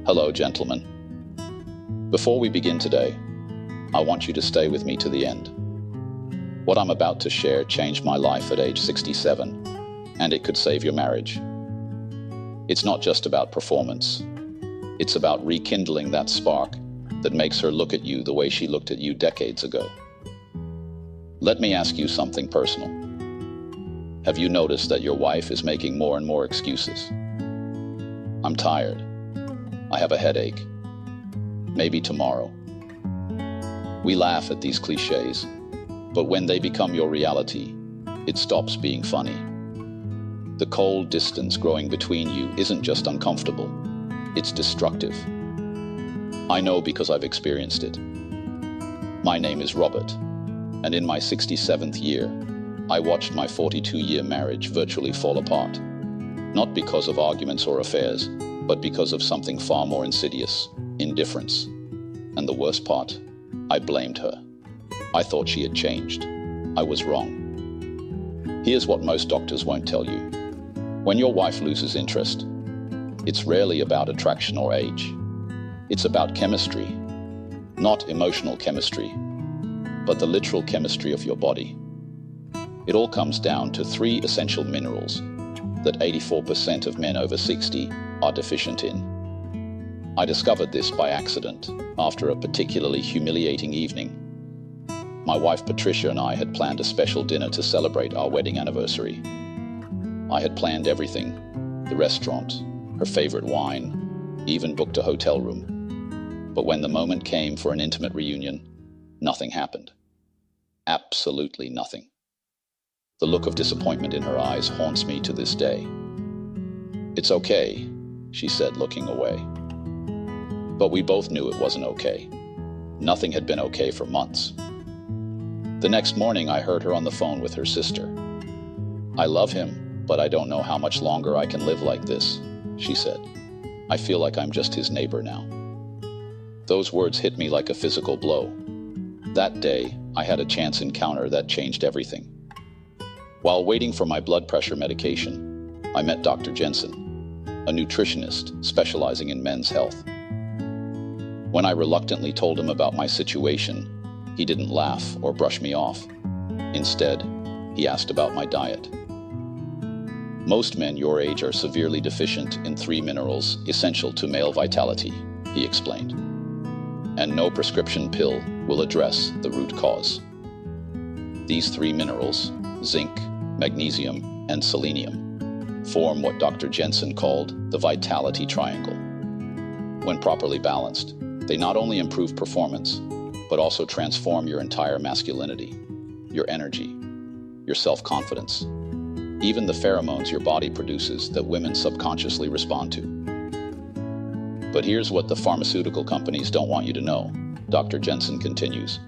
Hello, gentlemen. Before we begin today, I want you to stay with me to the end. What I'm about to share changed my life at age 67, and it could save your marriage. It's not just about performance. It's about rekindling that spark that makes her look at you the way she looked at you decades ago. Let me ask you something personal. Have you noticed that your wife is making more and more excuses? I'm tired. I have a headache. Maybe tomorrow. We laugh at these cliches, but when they become your reality, it stops being funny. The cold distance growing between you isn't just uncomfortable, it's destructive. I know because I've experienced it. My name is Robert, and in my 67th year, I watched my 42-year marriage virtually fall apart. Not because of arguments or affairs, but because of something far more insidious, indifference. And the worst part, I blamed her. I thought she had changed. I was wrong. Here's what most doctors won't tell you. When your wife loses interest, it's rarely about attraction or age. It's about chemistry, not emotional chemistry, but the literal chemistry of your body. It all comes down to 3 essential minerals that 84% of men over 60 are deficient in. I discovered this by accident after a particularly humiliating evening. My wife Patricia and I had planned a special dinner to celebrate our wedding anniversary. I had planned everything, the restaurant, her favorite wine, even booked a hotel room. But when the moment came for an intimate reunion, nothing happened. Absolutely nothing. The look of disappointment in her eyes haunts me to this day. "It's okay," she said, looking away. But we both knew it wasn't okay. Nothing had been okay for months. The next morning, I heard her on the phone with her sister. "I love him, but I don't know how much longer I can live like this," she said. "I feel like I'm just his neighbor now." Those words hit me like a physical blow. That day, I had a chance encounter that changed everything. While waiting for my blood pressure medication, I met Dr. Jensen, a nutritionist specializing in men's health. When I reluctantly told him about my situation, he didn't laugh or brush me off. Instead, he asked about my diet. "Most men your age are severely deficient in 3 minerals essential to male vitality," he explained. "And no prescription pill will address the root cause. These 3 minerals, zinc, magnesium, and selenium, form what Dr. Jensen called the vitality triangle. When properly balanced, they not only improve performance, but also transform your entire masculinity, your energy, your self-confidence, even the pheromones your body produces that women subconsciously respond to. But here's what the pharmaceutical companies don't want you to know," Dr. Jensen continues.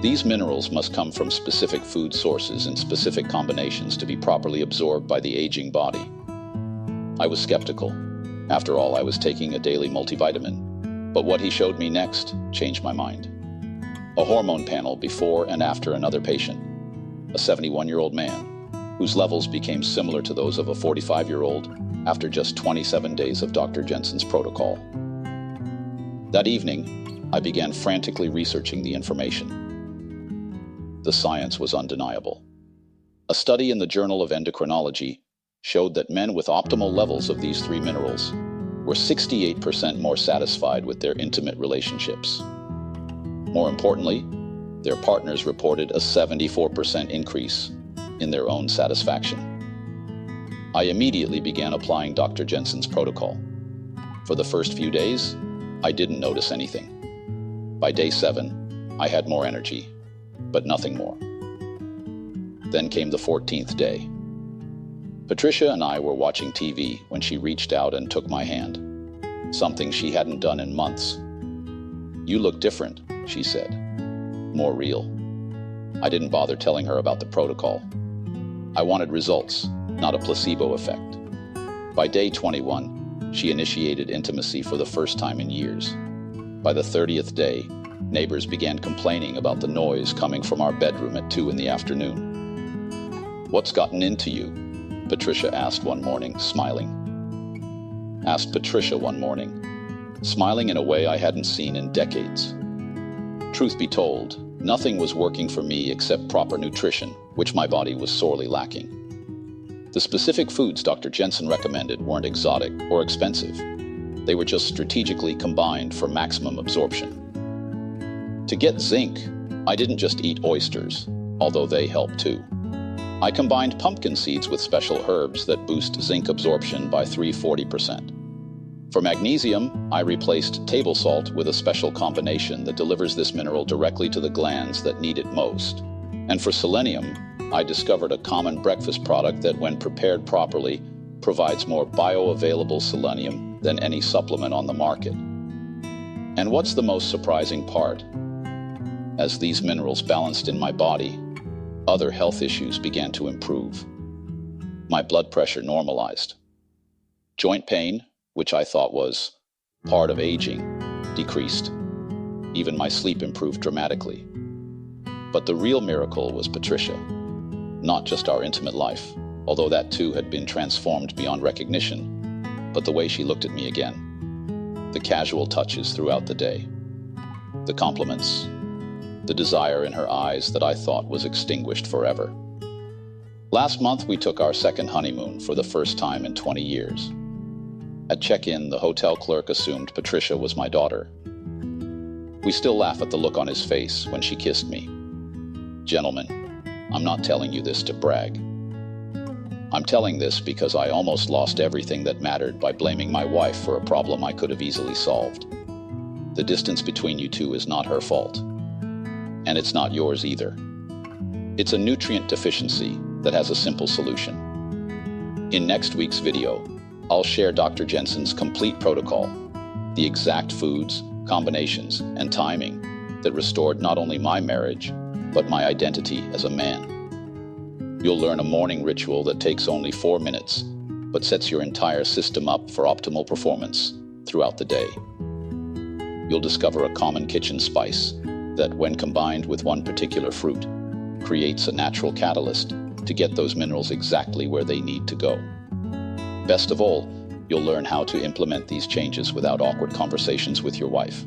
"These minerals must come from specific food sources in specific combinations to be properly absorbed by the aging body." I was skeptical. After all, I was taking a daily multivitamin. But what he showed me next changed my mind. A hormone panel before and after another patient, a 71-year-old man, whose levels became similar to those of a 45-year-old after just 27 days of Dr. Jensen's protocol. That evening, I began frantically researching the information. The science was undeniable. A study in the Journal of Endocrinology showed that men with optimal levels of these 3 minerals were 68% more satisfied with their intimate relationships. More importantly, their partners reported a 74% increase in their own satisfaction. I immediately began applying Dr. Jensen's protocol. For the first few days, I didn't notice anything. By day 7, I had more energy, but nothing more. Then came the 14th day. Patricia and I were watching TV when she reached out and took my hand, something she hadn't done in months. "You look different," she said. "More real." I didn't bother telling her about the protocol. I wanted results, not a placebo effect. By day 21, she initiated intimacy for the first time in years. By the 30th day, neighbors began complaining about the noise coming from our bedroom at 2 in the afternoon. "What's gotten into you?" Patricia asked one morning, smiling. smiling in a way I hadn't seen in decades. Truth be told, nothing was working for me except proper nutrition, which my body was sorely lacking. The specific foods Dr. Jensen recommended weren't exotic or expensive. They were just strategically combined for maximum absorption. To get zinc, I didn't just eat oysters, although they help too. I combined pumpkin seeds with special herbs that boost zinc absorption by 340%. For magnesium, I replaced table salt with a special combination that delivers this mineral directly to the glands that need it most. And for selenium, I discovered a common breakfast product that, when prepared properly, provides more bioavailable selenium than any supplement on the market. And what's the most surprising part? As these minerals balanced in my body, other health issues began to improve. My blood pressure normalized. Joint pain, which I thought was part of aging, decreased. Even my sleep improved dramatically. But the real miracle was Patricia, not just our intimate life, although that too had been transformed beyond recognition, but the way she looked at me again, the casual touches throughout the day, the compliments, the desire in her eyes that I thought was extinguished forever. Last month, we took our second honeymoon for the first time in 20 years. At check-in, the hotel clerk assumed Patricia was my daughter. We still laugh at the look on his face when she kissed me. Gentlemen, I'm not telling you this to brag. I'm telling this because I almost lost everything that mattered by blaming my wife for a problem I could have easily solved. The distance between you two is not her fault. And it's not yours either. It's a nutrient deficiency that has a simple solution. In next week's video, I'll share Dr. Jensen's complete protocol, the exact foods, combinations, and timing that restored not only my marriage, but my identity as a man. You'll learn a morning ritual that takes only 4 minutes, but sets your entire system up for optimal performance throughout the day. You'll discover a common kitchen spice that, when combined with one particular fruit, creates a natural catalyst to get those minerals exactly where they need to go. Best of all, you'll learn how to implement these changes without awkward conversations with your wife.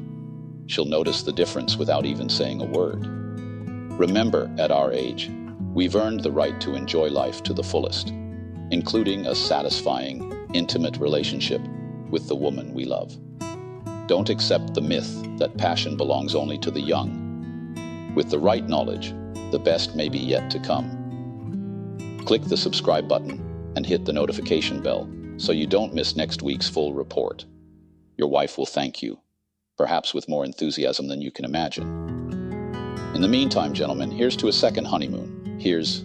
She'll notice the difference without even saying a word. Remember, at our age, we've earned the right to enjoy life to the fullest, including a satisfying, intimate relationship with the woman we love. Don't accept the myth that passion belongs only to the young. With the right knowledge, the best may be yet to come. Click the subscribe button and hit the notification bell so you don't miss next week's full report. Your wife will thank you, perhaps with more enthusiasm than you can imagine. In the meantime, gentlemen, here's to a second honeymoon. Here's